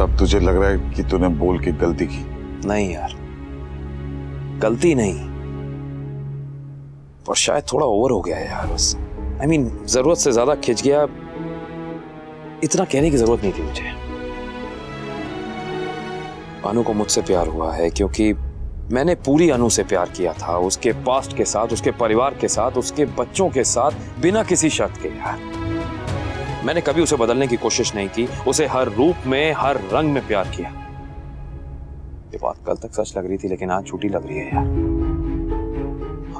तब तुझे लग रहा है कि तूने बोल के गलती की? नहीं यार, गलती नहीं, पर शायद थोड़ा ओवर हो गया है यार। बस I mean, जरूरत से ज्यादा खिंच गया। इतना कहने की जरूरत नहीं थी मुझे। अनु को मुझसे प्यार हुआ है क्योंकि मैंने पूरी अनु से प्यार किया था, उसके पास्ट के साथ, उसके परिवार के साथ, उसके बच्चों के साथ, बिना किसी शर्त के यार। मैंने कभी उसे बदलने की कोशिश नहीं की, उसे हर रूप में, हर रंग में प्यार किया। ये बात कल तक सच लग रही थी, लेकिन आज झूठी लग रही है यार,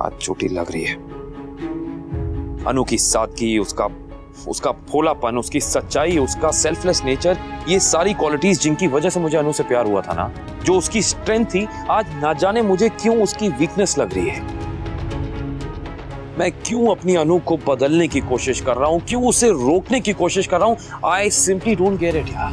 आज झूठी लग रही है। अनु की सादगी, उसका भोलापन, उसकी सच्चाई, उसका सेल्फलेस नेचर, ये सारी क्वालिटीज जिनकी वजह से मुझे अनु से प्यार हुआ था ना, जो उसकी स्ट्रेंथ थी, आज ना जाने मुझे क्यों उसकी वीकनेस लग रही है। मैं क्यों अपनी अनु को बदलने की कोशिश कर रहा हूं, क्यों उसे रोकने की कोशिश कर रहा हूं। I simply don't get it यार।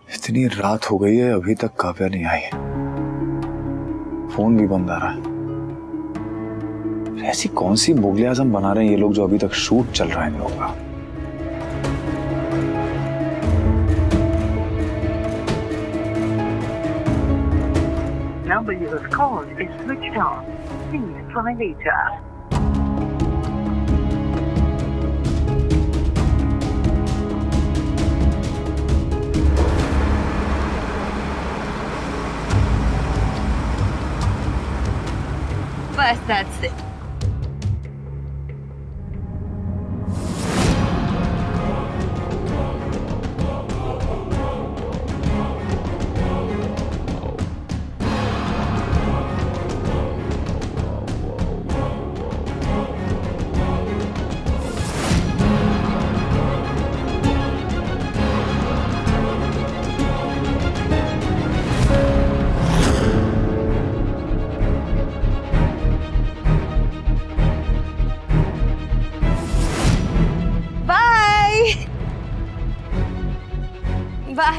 इतनी रात हो गई है, अभी तक काव्या नहीं आई। फोन भी बंद आ रहा है। ऐसी कौन सी मुगले आजम बना रहे हैं ये लोग जो अभी तक शूट चल रहा है इन लोगों का। Number you have called is switched off. Please try later. Bas, that's it. Bye.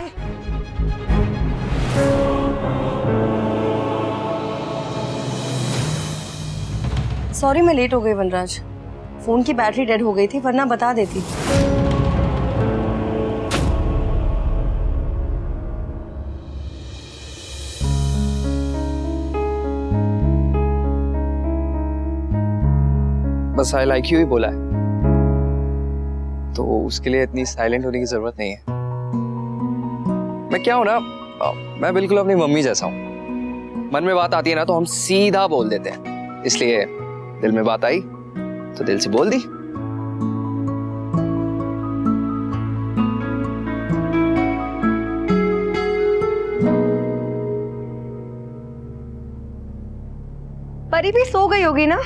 Sorry मैं लेट हो गई वनराज, फोन की बैटरी डेड हो गई थी, वरना बता देती। बस आई लाइक यू ही बोला है, तो उसके लिए इतनी साइलेंट होने की जरूरत नहीं है। मैं क्या हूं ना, मैं बिल्कुल अपनी मम्मी जैसा हूं। मन में बात आती है ना तो हम सीधा बोल देते हैं, इसलिए दिल में बात आई तो दिल से बोल दी। परी भी सो गई होगी ना?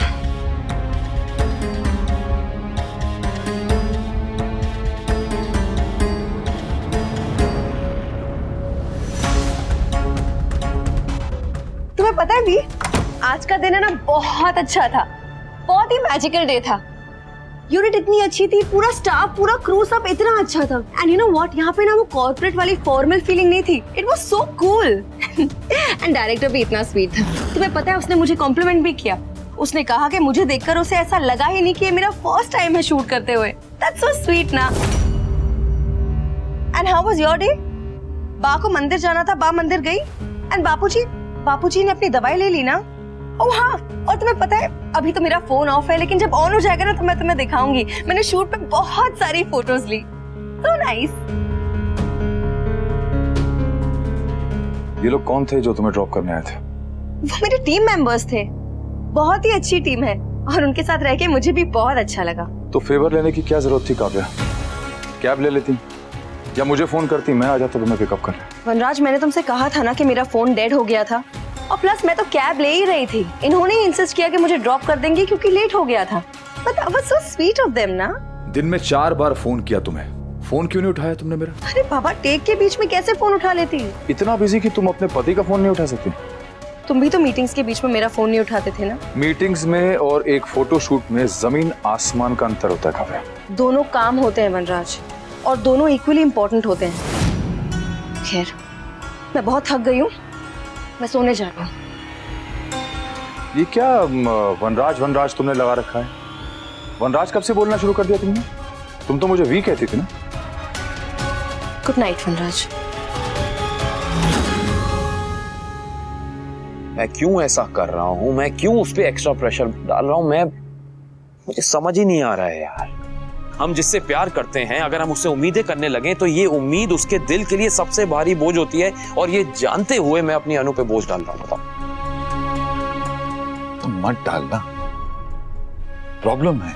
तुम्हें पता है भी, आज का दिन है ना बहुत अच्छा था, बहुत ही मैजिकल डे था। यूनिट इतनी अच्छी थी, पूरा स्टाफ, पूरा क्रू सब इतना अच्छा था। एंड यू नो व्हाट, यहाँ पे ना वो कॉर्पोरेट वाली फॉर्मल फीलिंग नहीं थी। It was so cool. And director भी इतना स्वीट था। तुम्हें पता है उसने मुझे कॉम्प्लीमेंट भी किया। उसने कहा कि मुझे देखकर उसे ऐसा लगा ही नहीं कि ये मेरा फर्स्ट टाइम है शूट करते हुए। दैट्स सो स्वीट ना। And how was your day? बा को मंदिर जाना था, बा मंदिर गई। एंड बापूजी ने अपनी दवाई ले ली ना? ओह हाँ, और तुम्हें पता है अभी तो मेरा फोन ऑफ है, लेकिन जब ऑन हो जाएगा ना तो मैं तुम्हें दिखाऊंगी। मैंने शूट पे बहुत सारी फोटोज ली। So nice. ये लोग कौन थे जो तुम्हें ड्रॉप करने आए थे? वो मेरे टीम मेंबर्स थे, बहुत ही अच्छी टीम है, और उनके साथ रह के मुझे भी बहुत अच्छा लगा। तो फेवर लेने की क्या जरूरत थी काव्या? कैब ले लेती या मुझे फोन करती, मैं आ जाता तुम्हें पिकअप करने। वनराज, मैंने तुमसे कहा था ना कि मेरा फोन डेड हो गया था, और प्लस मैं तो कैब ले ही रही थी। इन्होंने ही इंसिस्ट किया कि मुझे ड्रॉप कर देंगे क्योंकि लेट हो गया था। But that was so sweet of them ना। दिन में 4 बार फोन किया तुम्हें, फोन क्यों नहीं उठाया तुमने मेरा? अरे बाबा, टेक के बीच में कैसे फोन उठा लेती? इतना बिजी कि तुम अपने पति का फोन नहीं उठा सकती? तुम भी तो मीटिंग्स के बीच में मेरा फोन नहीं उठाते थे ना? मीटिंग्स में और एक फोटो शूट में जमीन आसमान का अंतर होता है काव्या। दोनों काम होते हैं वनराज, और दोनों इक्वली इंपॉर्टेंट होते हैं। खैर, मैं बहुत थक गई हूँ, मैं सोने जा रही हूँ। ये क्या वनराज वनराज तुमने लगा रखा है? वनराज कब से बोलना शुरू कर दिया तुमने? तुम तो मुझे वी कहती थी ना। गुड नाइट वनराज। मैं क्यों ऐसा कर रहा हूं? मैं क्यों उस पर एक्स्ट्रा प्रेशर डाल रहा हूं? मुझे समझ ही नहीं आ रहा है यार। हम जिससे प्यार करते हैं, अगर हम उससे उम्मीदें करने लगे तो ये उम्मीद उसके दिल के लिए सबसे भारी बोझ होती है, और ये जानते हुए मैं अपनी अनु पे बोझ डाल रहा हूं। बताओ। तो मत डालना, प्रॉब्लम है।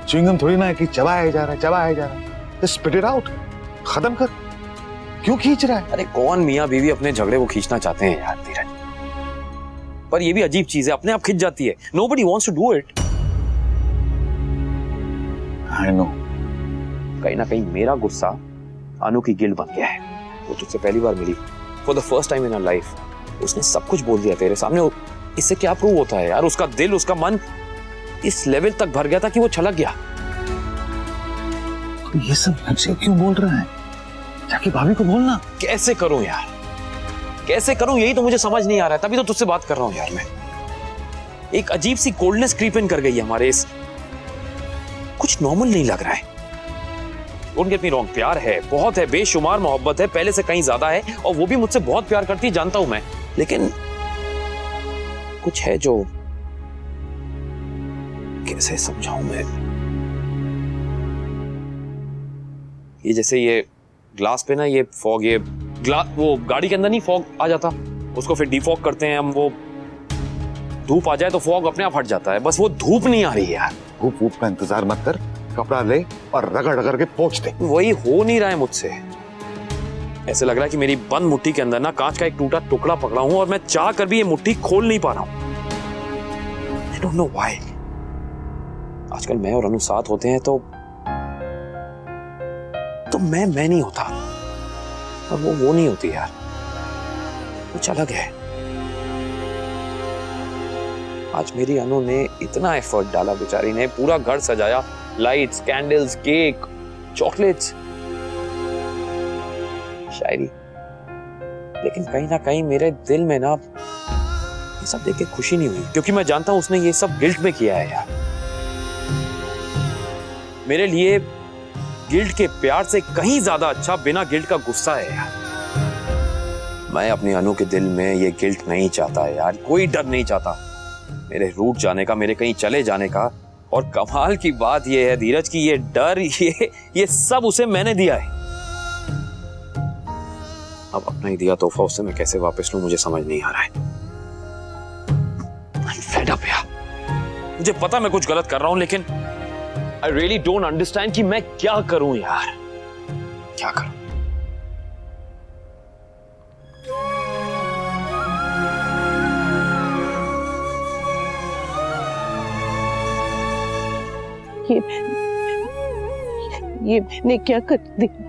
च्युइंगम थोड़ी ना है कि चबाया जा रहा है, चबाया जा रहा है। स्पिट इट आउट, खत्म कर। क्यों खींच रहा है? अरे कौन मियां बीवी अपने झगड़े को खींचना चाहते हैं यार धीरज, पर ये भी अजीब चीज है, अपने आप खिंच जाती है। Nobody wants to do it. I know. कहीं ना कहीं मेरा गुस्सा अनु की गिल्ट बन गया है। वो तुझसे पहली बार मिली, for the first time in her life, उसने सब कुछ बोल दिया तेरे सामने। इससे क्या प्रूव होता है यार? उसका दिल, उसका मन इस लेवल तक भर गया था कि वो छलक गया। तो ये सब हमसे क्यों बोल रहा है? जाके भाभी को बोलना। कैसे करूं यार, कैसे करूं? यही तो मुझे समझ नहीं आ रहा है। तभी तो तुझसे बात कर रहा हूं यार। मैं एक अजीब सी कोल्डनेस क्रीप इन कर गई है हमारे इस, कुछ नॉर्मल नहीं लग रहा है। डोंट गेट मी रॉन्ग, प्यार है, बहुत है, बेशुमार मोहब्बत है, पहले से कहीं ज्यादा है, और वो भी मुझसे बहुत प्यार करती है, जानता हूं मैं। लेकिन कुछ है जो, कैसे समझाऊं मैं? ये जैसे ये ग्लास पे ना, ये फॉग, ये वो गाड़ी के अंदर नहीं फॉग आ जाता, उसको फिर डीफॉग करते हैं हम। वो धूप आ जाए तो फॉग अपने आप हट जाता है, बस वो धूप नहीं आ रही है यार। धूप वूप का इंतजार मत कर, कपड़ा ले और रगड़ रगड़ के पोंछ दे। वही हो नहीं रहा है मुझसे। ऐसे लग रहा है कि मेरी बंद मुट्ठी के अंदर ना कांच का एक टूटा टुकड़ा पकड़ा हूं, और मैं चाह कर भी ये मुट्ठी खोल नहीं पा रहा हूं। I don't know why. आजकल मैं और अनु साथ होते हैं तो मैं नहीं होता, और वो नहीं होती यार। कुछ अलग है। आज मेरी अनु ने इतना एफर्ट डाला, बेचारी ने पूरा घर सजाया, लाइट्स, कैंडल्स, केक, चॉकलेट्स, शायरी। लेकिन कहीं ना कहीं मेरे दिल में ना ये सब देख के खुशी नहीं हुई, क्योंकि मैं जानता हूं उसने ये सब गिल्ट में किया है यार। मेरे लिए गिल्ट के प्यार से कहीं ज्यादा अच्छा बिना गिल्ट का गुस्सा है यार। मैं अपनी अनु के दिल में ये गिल्ट नहीं चाहता यार, कोई डर नहीं चाहता मेरे रूठ जाने का, मेरे कहीं चले जाने का। और कमाल की बात ये है धीरज कि ये डर, ये सब उसे मैंने दिया है। अब अपना ही दिया तोहफा उससे मैं कैसे वापस लूं, मुझे समझ नहीं आ रहा है। I'm fed up यार। मुझे पता मैं कुछ गलत कर रहा हूं, लेकिन I really don't understand कि मैं क्या करूं यार, क्या करूं? ये मैंने क्या कर दिया?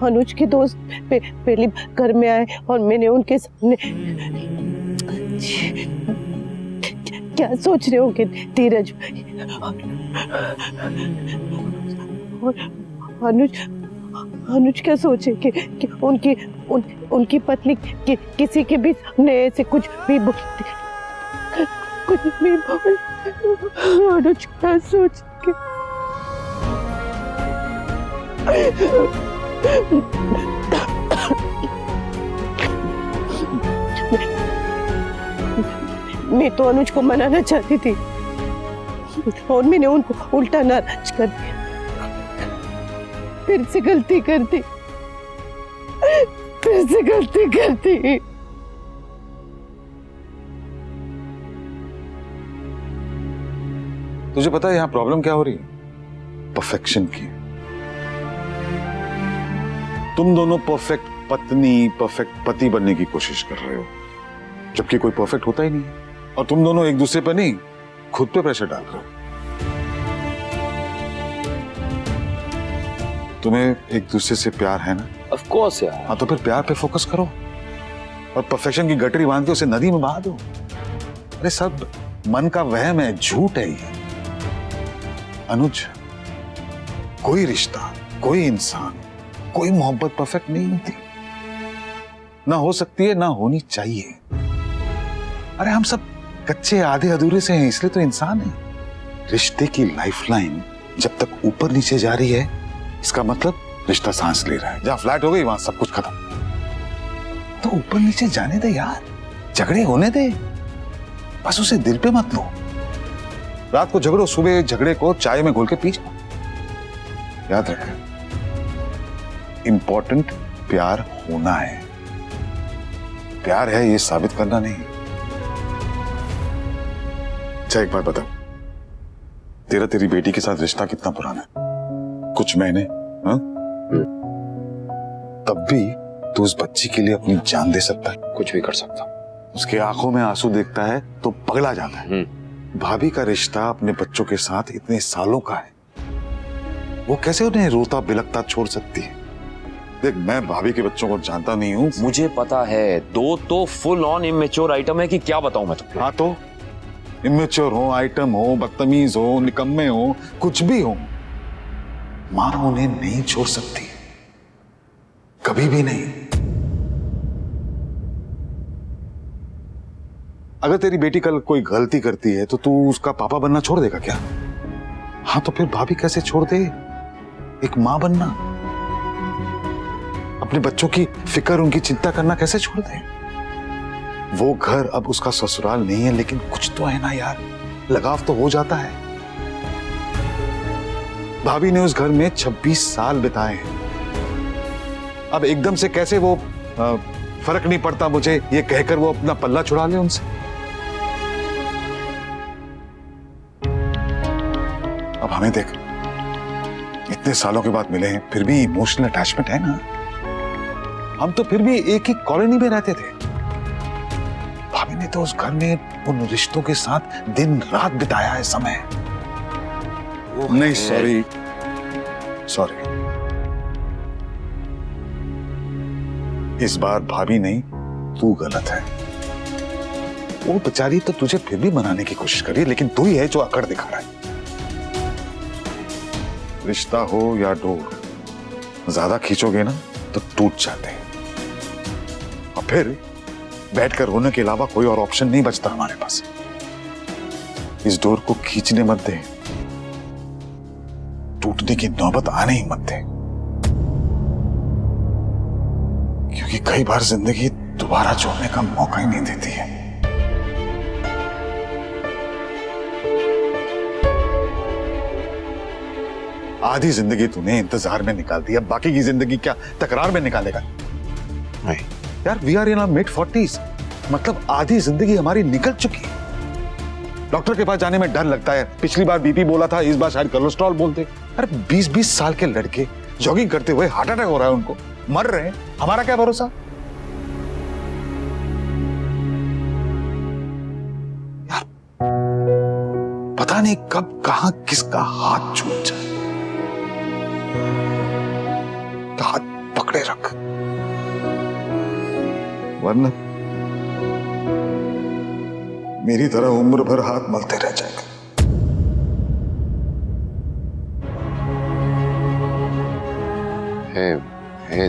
अनुज के दोस्त पहले घर में आए और मैंने उनके सामने, क्या सोच रहे होंगे धीरज भाई? और अनुज क्या सोचे कि उनकी पत्नी किसी के भी सामने ऐसे कुछ भी बोलती, कुछ भी बोल, अनुज क्या सोच के? मैं तो अनुज को मनाना चाहती थी, और मैंने उनको उल्टा नाराज कर दिया। फिर से गलती कर दी, फिर से गलती कर दी। तुझे पता है यहाँ प्रॉब्लम क्या हो रही है? परफेक्शन की। तुम दोनों परफेक्ट पत्नी, परफेक्ट पति बनने की कोशिश कर रहे हो, जबकि कोई परफेक्ट होता ही नहीं है। और तुम दोनों एक दूसरे पर नहीं, खुद पे प्रेशर डाल रहे हो। तुम्हें एक दूसरे से प्यार है ना? ऑफ कोर्स यार। हाँ, तो फिर प्यार पे फोकस करो और परफेक्शन की गठरी बांध के उसे नदी में बहा दो। अरे सब मन का वहम है, झूठ है ये। अनुज, कोई रिश्ता, कोई इंसान, कोई मोहब्बत परफेक्ट नहीं होती, ना हो सकती है, ना होनी चाहिए। अरे हम सब कच्चे आधे अधूरे से हैं, इसलिए तो इंसान है। रिश्ते की लाइफलाइन जब तक ऊपर नीचे जा रही है, इसका मतलब रिश्ता सांस ले रहा है। जहां फ्लैट हो गई वहां सब कुछ खत्म। तो ऊपर नीचे जाने दे यार, झगड़े होने दे, बस उसे दिल पे मत लो। रात को झगड़ो, सुबह झगड़े को चाय में घोल के पी जाओ। याद रखें, इंपॉर्टेंट प्यार होना है, प्यार है ये साबित करना नहीं। अच्छा एक बात बता, तेरा तेरी बेटी के साथ रिश्ता कितना पुराना है? कुछ महीने, हाँ? तब भी तू उस बच्ची के लिए अपनी जान दे सकता है, कुछ भी कर सकता। उसके आंखों में आंसू देखता है तो पगला जाता है। भाभी का रिश्ता अपने बच्चों के साथ इतने सालों का है, वो कैसे उन्हें रोता बिलखता छोड़ सकती है? देख, मैं भाभी के बच्चों को जानता नहीं हूँ। मुझे पता है, दो तो फुल ऑन इमेच्योर आइटम है कि क्या बताऊं मैं तुमको। हाँ, तो इमेच्योर हो, आइटम हो, बदतमीज हो, निकम्मे हो, कुछ भी हो, मां उन्हें नहीं छोड़ सकती, कभी भी नहीं। अगर तेरी बेटी कल कोई गलती करती है तो तू उसका पापा बनना छोड़ देगा क्या? हाँ, तो फिर भाभी कैसे छोड़ दे एक मां बनना? अपने बच्चों की फिक्र, उनकी चिंता करना कैसे छोड़ दे? वो घर अब उसका ससुराल नहीं है, लेकिन कुछ तो है ना यार, लगाव तो हो जाता है। भाभी ने उस घर में 26 साल बिताए हैं। अब एकदम से कैसे वो फर्क नहीं पड़ता मुझे ये कहकर वो अपना पल्ला छुड़ा ले उनसे? अब हमें देख, इतने सालों के बाद मिले हैं, फिर भी इमोशनल अटैचमेंट है ना। हम तो फिर भी एक ही कॉलोनी में रहते थे। भाभी ने तो उस घर में उन रिश्तों के साथ दिन रात बिताया है समय। नहीं, सॉरी, इस बार भाभी नहीं, तू गलत है। वो बेचारी तो तुझे फिर भी मनाने की कोशिश करी, लेकिन तू ही है जो अकड़ दिखा रहा है। रिश्ता हो या डोर, ज्यादा खींचोगे ना तो टूट जाते हैं, और फिर बैठकर रोने के अलावा कोई और ऑप्शन नहीं बचता हमारे पास। इस डोर को खींचने मत दे, टूटने की नौबत आने ही मत दे, क्योंकि कई बार जिंदगी दोबारा जोड़ने का मौका ही नहीं देती है। आधी जिंदगी तूने इंतजार में निकाल दी, अब बाकी की जिंदगी क्या तकरार में निकालेगा? नहीं यार, we are in our mid 40s, मतलब आधी जिंदगी हमारी निकल चुकी है। डॉक्टर के पास जाने में डर लगता है, पिछली बार बीपी बोला था, इस बार शायद कोलेस्ट्रॉल बोलते। अरे 20-20 साल के लड़के जॉगिंग करते हुए हार्ट अटैक हो रहा है उनको, मर रहे हैं, हमारा क्या भरोसा? यार पता नहीं कब कहां किसका हाथ छूट जाए। हाथ पकड़े रख, वरना मेरी तरह उम्र भर हाथ मलते रह जाएगा।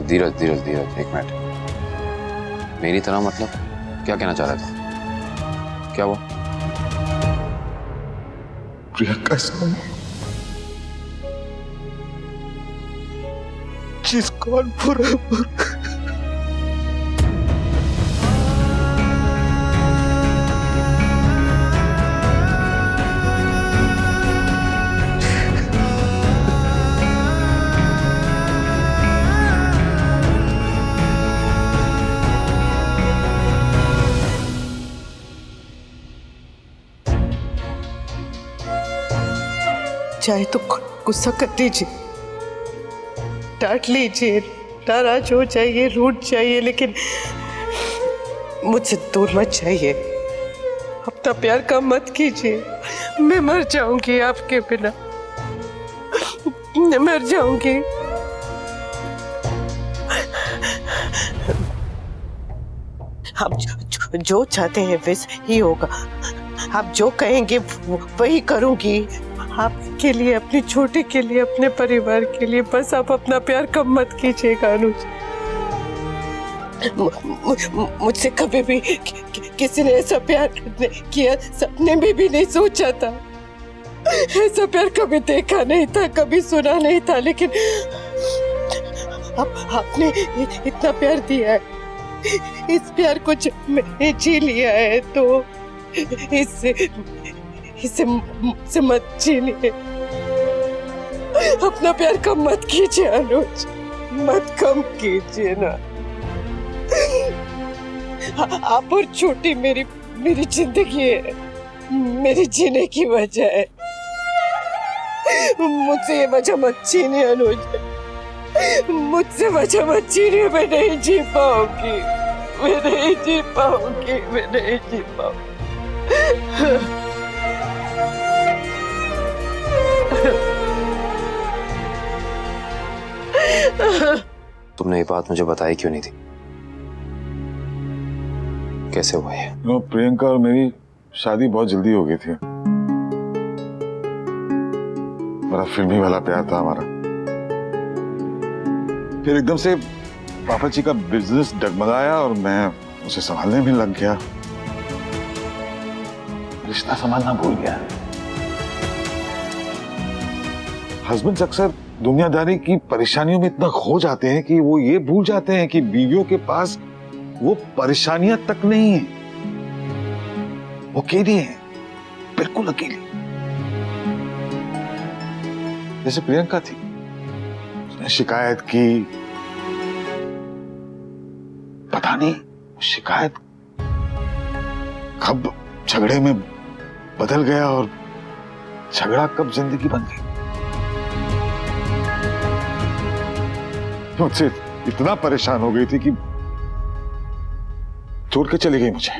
धीरज, एक मिनट। मेरी तरह मतलब क्या कहना चाह रहा था? क्या वो प्रियंका जिसको पूरा चाहे तो गुस्सा कर लीजिए, डांट लीजिए, नाराज हो जाइए, रूठ जाइए, लेकिन मुझसे दूर मत जाइए। अब इतना प्यार कम मत कीजिए, मैं मर जाऊंगी आपके बिना, मैं मर जाऊंगी। आप जो चाहते हैं वैसे ही होगा, आप जो कहेंगे वही करूंगी, आपके लिए, अपनी छोटे के लिए, अपने परिवार के लिए। बस आप अपना प्यार कम मत कीजिएगा अनुज। मुझसे कभी भी किसी ने ऐसा प्यार किया सपने में भी नहीं सोचा था, ऐसा प्यार कभी देखा नहीं था, कभी सुना नहीं था, लेकिन आपने इतना प्यार दिया है, इस प्यार को मैंने जी लिया है, तो इससे मत छीनिए। अपना प्यार कम मत कीजिए अनुज, मत कम कीजिए ना। आप और छोटी मेरी जिंदगी है, मेरी जीने की वजह है। मुझसे ये वजह मत छीनिए अनुज, मुझसे वजह मत छीनिए। मैं नहीं जी पाऊंगी, मैं नहीं जी पाऊंगी, मैं नहीं जी पाऊंगी। तुमने ये बात मुझे बताई क्यों नहीं थी? कैसे हुआ ये? प्रियंका और मेरी शादी बहुत जल्दी हो गई थी, बड़ा फिल्मी वाला प्यार था हमारा। फिर एकदम से पापा जी का बिजनेस डगमगाया और मैं उसे संभालने में लग गया, रिश्ता संभालना भूल गया। हस्बैंड्स अक्सर दुनियादारी की परेशानियों में इतना खो जाते हैं कि वो ये भूल जाते हैं कि बीवियों के पास वो परेशानियां तक नहीं है, वो अकेली है, बिल्कुल अकेली। जैसे प्रियंका थी, उसने शिकायत की, पता नहीं शिकायत कब झगड़े में बदल गया और झगड़ा कब जिंदगी बन गई। मुझसे इतना परेशान हो गई थी कि छोड़ के चली गई मुझे।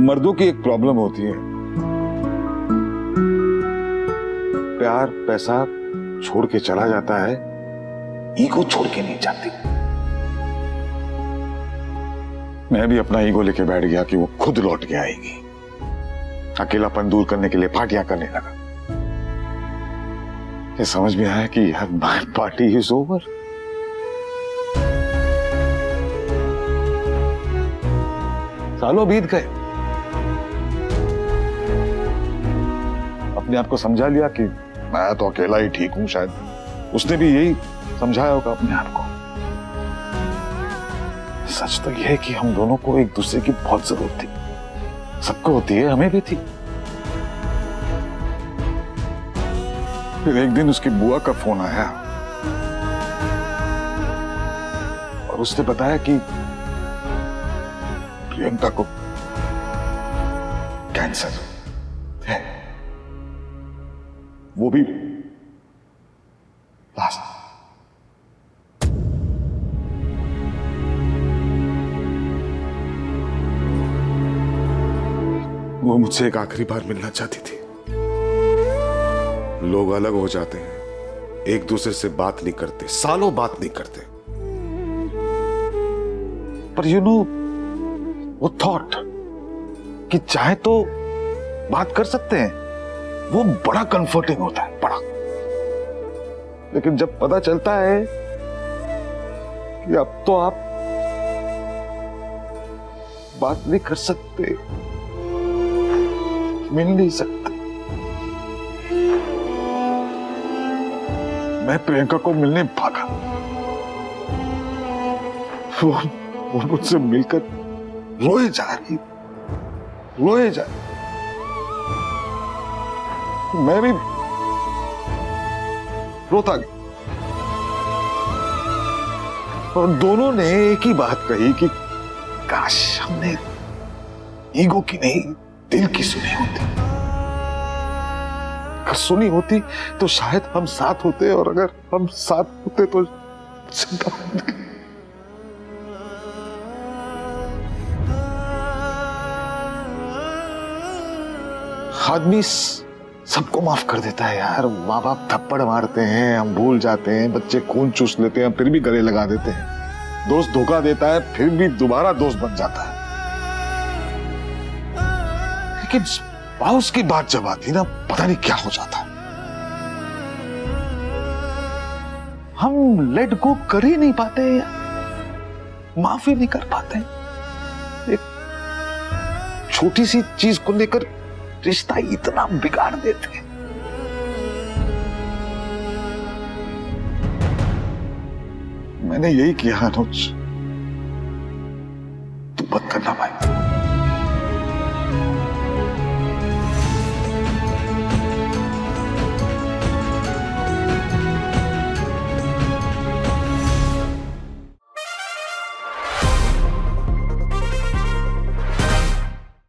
मर्दों की एक प्रॉब्लम होती है, प्यार पैसा छोड़ के चला जाता है, ईगो छोड़ के नहीं जाती। मैं भी अपना ईगो लेके बैठ गया कि वो खुद लौट के आएगी। अकेलापन दूर करने के लिए पार्टियां करने लगा। ये समझ में आया कि यार माय पार्टी इज ओवर। सालों बीत गए, अपने आप को समझा लिया कि मैं तो अकेला ही ठीक हूं। शायद उसने भी यही समझाया होगा अपने आप को। सच तो यह है कि हम दोनों को एक दूसरे की बहुत जरूरत थी, सबको होती है, हमें भी थी। फिर एक दिन उसकी बुआ का फोन आया और उसने बताया कि प्रियंका को कैंसर है, वो भी लास्ट। वो मुझसे एक आखिरी बार मिलना चाहती थी। लोग अलग हो जाते हैं, एक दूसरे से बात नहीं करते, सालों बात नहीं करते, पर यू नो वो थॉट कि चाहे तो बात कर सकते हैं, वो बड़ा कंफर्टिंग होता है, बड़ा। लेकिन जब पता चलता है कि अब तो आप बात नहीं कर सकते, मिल नहीं सकते, मैं प्रियंका को मिलने भागा। वो मुझसे मिलकर रोए जा रही, रोए जा रही। मैं भी रोता गया और दोनों ने एक ही बात कही कि काश हमने ईगो की नहीं, दिल की सुनी होती। अगर सुनी होती तो शायद हम साथ होते, और अगर हम साथ होते तो मुझसे बहुत आदमी सबको माफ कर देता है यार। माँ बाप थप्पड़ मारते हैं, हम भूल जाते हैं, बच्चे खून चूस लेते हैं, फिर भी गले लगा देते हैं। दोस्त धोखा देता है, फिर भी दोबारा दोस्त बन जाता है। लेकिन स्पाउस की बात जब आती ना, पता नहीं क्या हो जाता है। हम लेट गो कर ही नहीं पाते यार, माफी नहीं कर पाते। एक छोटी सी चीज को लेकर रिश्ता इतना बिगाड़ देते हैं। मैंने यही किया अनुज, तू मत करना भाई।